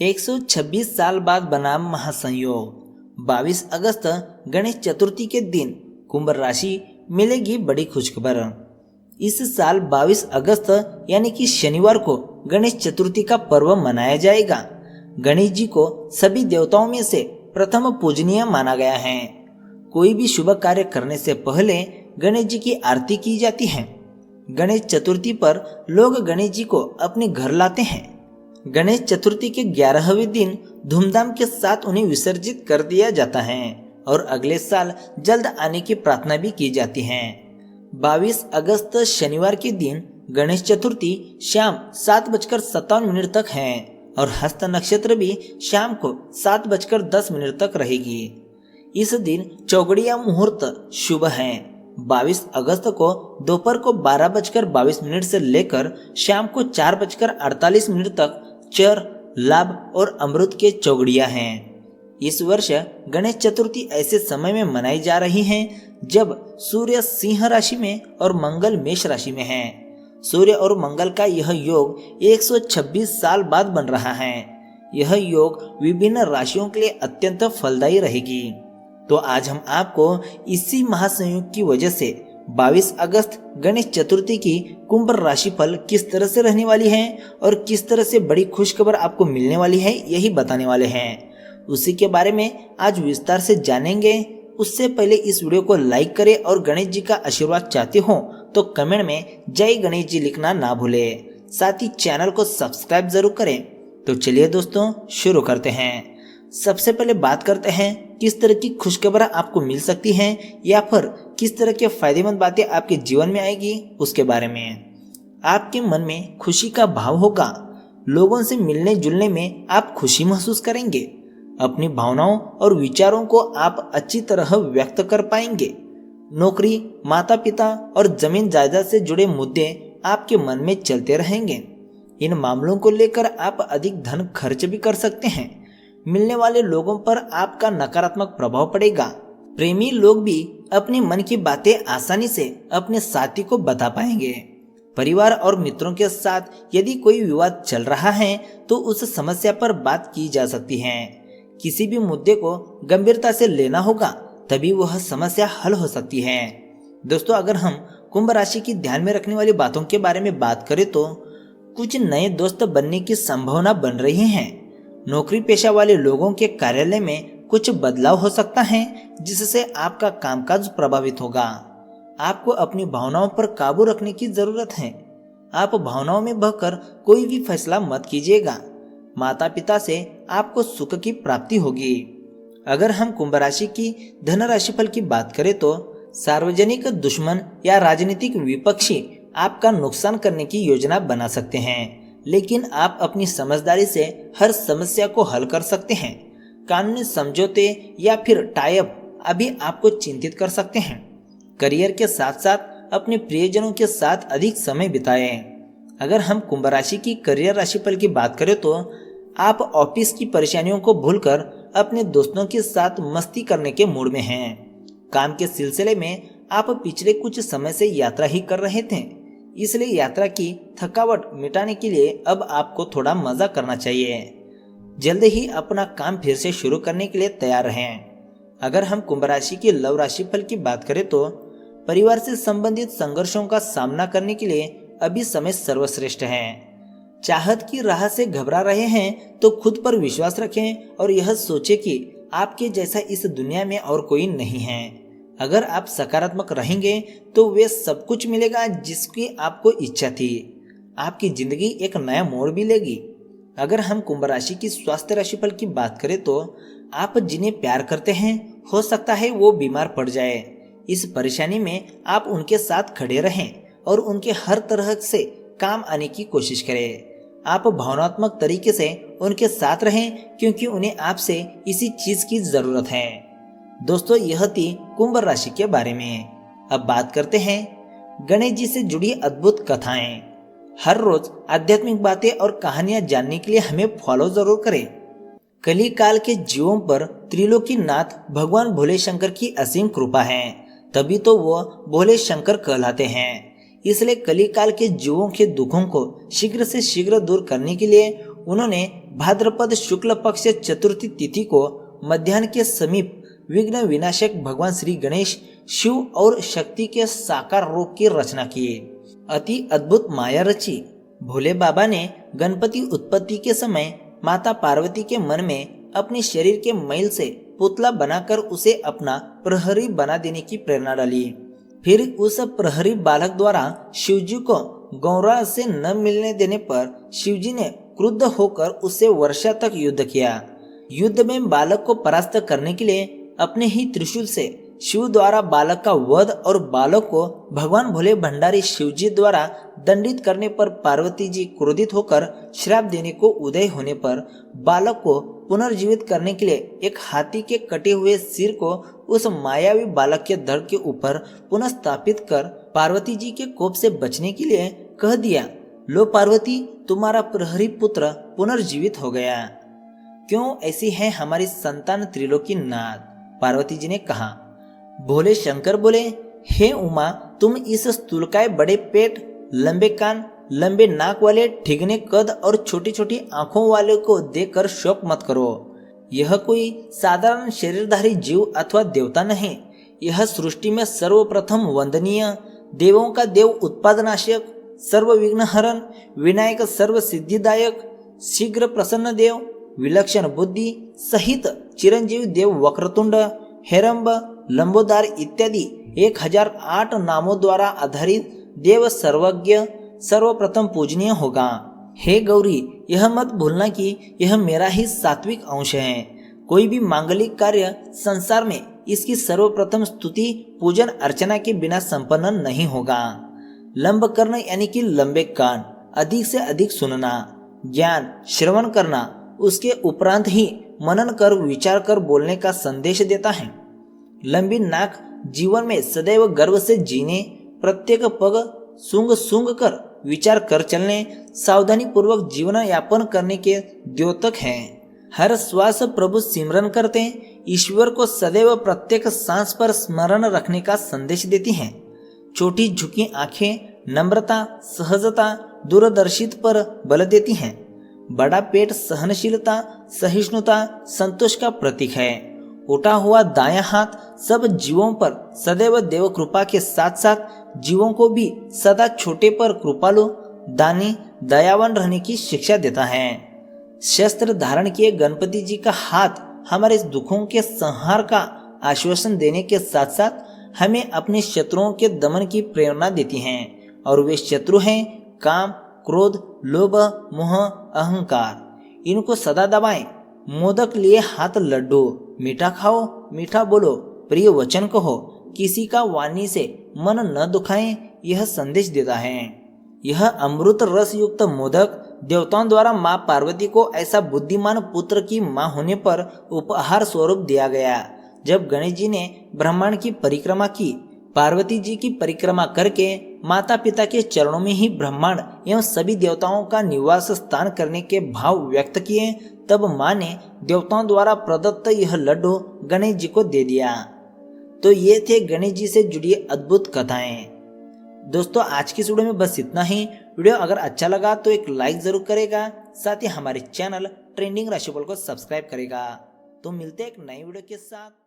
126 साल बाद बना महासंयोग। 22 अगस्त गणेश चतुर्थी के दिन कुंभ राशि मिलेगी बड़ी खुशखबर। इस साल 22 अगस्त यानी कि शनिवार को गणेश चतुर्थी का पर्व मनाया जाएगा। गणेश जी को सभी देवताओं में से प्रथम पूजनीय माना गया है। कोई भी शुभ कार्य करने से पहले गणेश जी की आरती की जाती है। गणेश चतुर्थी पर लोग गणेश जी को अपने घर लाते हैं। गणेश चतुर्थी के 11वें दिन धूमधाम के साथ उन्हें विसर्जित कर दिया जाता है और अगले साल जल्द आने की प्रार्थना भी की जाती है। 22 अगस्त शनिवार के दिन गणेश चतुर्थी शाम 7:57 तक है और हस्त नक्षत्र भी शाम को 7:10 तक रहेगी। इस दिन चौगड़िया मुहूर्त शुभ है। 22 अगस्त को दोपहर को 12:22 से लेकर शाम को 4:48 तक चर, लाभ और अमृत के चौगड़िया हैं। इस वर्ष गणेश चतुर्थी ऐसे समय में मनाई जा रही है जब सूर्य सिंह राशि में और मंगल मेष राशि में है। सूर्य और मंगल का यह योग 126 साल बाद बन रहा है। यह योग विभिन्न राशियों के लिए अत्यंत फलदायी रहेगी। तो आज हम आपको इसी महासंयोग की वजह से 22 अगस्त गणेश चतुर्थी की कुंभ राशिफल किस तरह से रहने वाली है और किस तरह से बड़ी खुशखबर आपको मिलने वाली है, यही बताने वाले हैं। उसी के बारे में आज विस्तार से जानेंगे। उससे पहले इस वीडियो को लाइक करें और गणेश जी का आशीर्वाद चाहते हो तो कमेंट में जय गणेश जी लिखना ना भूले। साथ ही चैनल को सब्सक्राइब जरूर करें। तो चलिए दोस्तों शुरू करते हैं। सबसे पहले बात करते हैं किस तरह की खुशखबर आपको मिल सकती है या फिर किस तरह के फायदेमंद बातें आपके जीवन में आएगी उसके बारे में। आपके मन में खुशी का भाव होगा। लोगों से मिलने जुलने में आप खुशी महसूस करेंगे। अपनी भावनाओं और विचारों को आप अच्छी तरह व्यक्त कर पाएंगे। नौकरी, माता पिता और जमीन जायदाद से जुड़े मुद्दे आपके मन में चलते रहेंगे। इन मामलों को लेकर आप अधिक धन खर्च भी कर सकते हैं। मिलने वाले लोगों पर आपका नकारात्मक प्रभाव पड़ेगा। प्रेमी लोग भी अपने मन की बातें आसानी से अपने साथी को बता पाएंगे। परिवार और मित्रों के साथ यदि कोई विवाद चल रहा है तो उस समस्या पर बात की जा सकती है। किसी भी मुद्दे को गंभीरता से लेना होगा, तभी वह समस्या हल हो सकती है। दोस्तों, अगर हम कुंभ राशि की ध्यान में रखने वाली बातों के बारे में बात करें तो कुछ नए दोस्त बनने की संभावना बन रही है। नौकरी पेशा वाले लोगों के कार्यालय में कुछ बदलाव हो सकता है जिससे आपका कामकाज प्रभावित होगा। आपको अपनी भावनाओं पर काबू रखने की जरूरत है। आप भावनाओं में बहकर कोई भी फैसला मत कीजिएगा। माता पिता से आपको सुख की प्राप्ति होगी। अगर हम कुंभ राशि की धन राशिफल की बात करें तो सार्वजनिक दुश्मन या राजनीतिक विपक्षी आपका नुकसान करने की योजना बना सकते हैं, लेकिन आप अपनी समझदारी से हर समस्या को हल कर सकते हैं। कानूनी समझौते या फिर टाइप अभी आपको चिंतित कर सकते हैं। करियर के साथ साथ अपने प्रियजनों के साथ अधिक समय बिताएं। अगर हम कुंभ राशि की करियर राशिफल की बात करें तो आप ऑफिस की परेशानियों को भूलकर अपने दोस्तों के साथ मस्ती करने के मूड में हैं। काम के सिलसिले में आप पिछले कुछ समय से यात्रा ही कर रहे थे, इसलिए यात्रा की थकावट मिटाने के लिए अब आपको थोड़ा मजा करना चाहिए। जल्द ही अपना काम फिर से शुरू करने के लिए तैयार रहें। अगर हम कुंभ राशि की लव राशिफल की बात करें तो परिवार से संबंधित संघर्षों का सामना करने के लिए अभी समय सर्वश्रेष्ठ है। चाहत की राह से घबरा रहे हैं तो खुद पर विश्वास रखें और यह सोचें कि आपके जैसा इस दुनिया में और कोई नहीं है। अगर आप सकारात्मक रहेंगे तो वे सब कुछ मिलेगा जिसकी आपको इच्छा थी। आपकी जिंदगी एक नया मोड़ भी लेगी। अगर हम कुंभ राशि की स्वास्थ्य राशिफल की बात करें तो आप जिन्हें प्यार करते हैं हो सकता है वो बीमार पड़ जाए। इस परेशानी में आप उनके साथ खड़े रहें और उनके हर तरह से काम आने की कोशिश करें। आप भावनात्मक तरीके से उनके साथ रहें क्योंकि उन्हें आपसे इसी चीज की जरूरत है। दोस्तों, यह थी कुंभ राशि के बारे में। अब बात करते हैं गणेश जी से जुड़ी अद्भुत कथाएं। हर रोज आध्यात्मिक बातें और कहानियां जानने के लिए हमें फॉलो जरूर करें। कली काल के जीवों पर त्रिलोकीनाथ भगवान भोले शंकर की असीम कृपा है, तभी तो वो भोले शंकर कहलाते हैं। इसलिए कली काल के जीवों के दुखों को शीघ्र से शीघ्र दूर करने के लिए उन्होंने भाद्रपद शुक्ल पक्ष चतुर्थी तिथि को मध्याह्न के समीप विघ्न विनाशक भगवान श्री गणेश, शिव और शक्ति के साकार रूप की रचना की। अति अद्भुत माया रची। भोले बाबा ने गणपति उत्पत्ति के समय माता पार्वती के मन में अपने शरीर के मैल से पुतला बनाकर उसे अपना प्रहरी बना देने की प्रेरणा डाली। फिर उस प्रहरी बालक द्वारा शिवजी को गौरा से न मिलने देने पर शिवजी ने क्रुद्ध होकर उससे वर्षा तक युद्ध किया। युद्ध में बालक को परास्त करने के लिए अपने ही त्रिशूल से शिव द्वारा बालक का वध और बालक को भगवान भोले भंडारी शिवजी द्वारा दंडित करने पर पार्वती जी क्रोधित होकर श्राप देने को उदय होने पर बालक को पुनर्जीवित करने के लिए एक हाथी के कटे हुए सिर को उस मायावी बालक के धड़ के ऊपर पुनः स्थापित कर पार्वती जी के कोप से बचने के लिए कह दिया, लो पार्वती, तुम्हारा प्रहरी पुत्र पुनर्जीवित हो गया। क्यों ऐसी है हमारी संतान त्रिलोकी नाथ? पार्वती जी ने कहा। भोले शंकर बोले, हे उमा, तुम इस स्थूलकाय बड़े पेट, लंबे कान, लंबे नाक वाले, ठिगने कद और छोटी छोटी आंखों वाले को देखकर शोक मत करो। यह कोई साधारण शरीरधारी जीव अथवा देवता नहीं। यह सृष्टि में सर्वप्रथम वंदनीय, देवों का देव, उत्पादनाशक, सर्व विघ्नहरण, विनायक, सर्व सिद्धिदायक, शीघ्र प्रसन्न देव, विलक्षण बुद्धि सहित चिरंजीवी देव, वक्रतुंड, हेरंब, लंबोदार इत्यादि 1008 नामों द्वारा आधारित देव सर्वज्ञ सर्वप्रथम पूजनीय होगा। हे गौरी, यह मत भूलना कि यह मेरा ही सात्विक अंश है। कोई भी मांगलिक कार्य संसार में इसकी सर्वप्रथम स्तुति, पूजन, अर्चना के बिना संपन्न नहीं होगा। लंब कर्ण यानी कि लंबे कान, अधिक से अधिक सुनना, ज्ञान श्रवण करना, उसके उपरांत ही मनन कर विचार कर बोलने का संदेश देता है। लंबी नाक जीवन में सदैव गर्व से जीने, प्रत्येक पग सूंघ सूंघ कर विचार कर चलने, सावधानी पूर्वक जीवन यापन करने के द्योतक है। हर श्वास प्रभु सिमरन करते ईश्वर को सदैव प्रत्येक सांस पर स्मरण रखने का संदेश देती हैं। छोटी झुकी आंखें नम्रता, सहजता, दूरदर्शित पर बल देती हैं। बड़ा पेट सहनशीलता, सहिष्णुता, संतोष का प्रतीक है। उठा हुआ दायां हाथ सब जीवों पर सदैव देव कृपा के साथ साथ जीवों को भी सदा छोटे पर कृपालु, दानी, दयावान रहने की शिक्षा देता है। शस्त्र धारण किए गणपति जी का हाथ हमारे दुखों के संहार का आश्वासन देने के साथ साथ हमें अपने शत्रुओं के दमन की प्रेरणा देती हैं। और वे शत्रु हैं काम, क्रोध, लोभ, मोह, अहंकार। इनको सदा दबाएं। मोदक लिए हाथ लड्डू, मीठा खाओ, मीठा बोलो, प्रिय वचन कहो, किसी का वाणी से मन न दुखाएं, यह संदेश देता है। यह अमृत रस युक्त मोदक देवताओं द्वारा माँ पार्वती को ऐसा बुद्धिमान पुत्र की माँ होने पर उपहार स्वरूप दिया गया। जब गणेश जी ने ब्रह्मांड की परिक्रमा की, पार्वती जी की परिक्रमा करके माता पिता के चरणों में ही ब्रह्मांड एवं सभी देवताओं का निवास स्थान करने के भाव व्यक्त किए, तब माँ ने देवताओं द्वारा प्रदत्त यह लड्डू गणेश जी को दे दिया। तो ये थे गणेश जी से जुड़ी अद्भुत कथाएं। दोस्तों, आज की वीडियो में बस इतना ही। वीडियो अगर अच्छा लगा तो एक लाइक जरूर करेगा, साथ ही हमारे चैनल ट्रेंडिंग राशिफल को सब्सक्राइब करेगा। तो मिलते हैं एक नई वीडियो के साथ।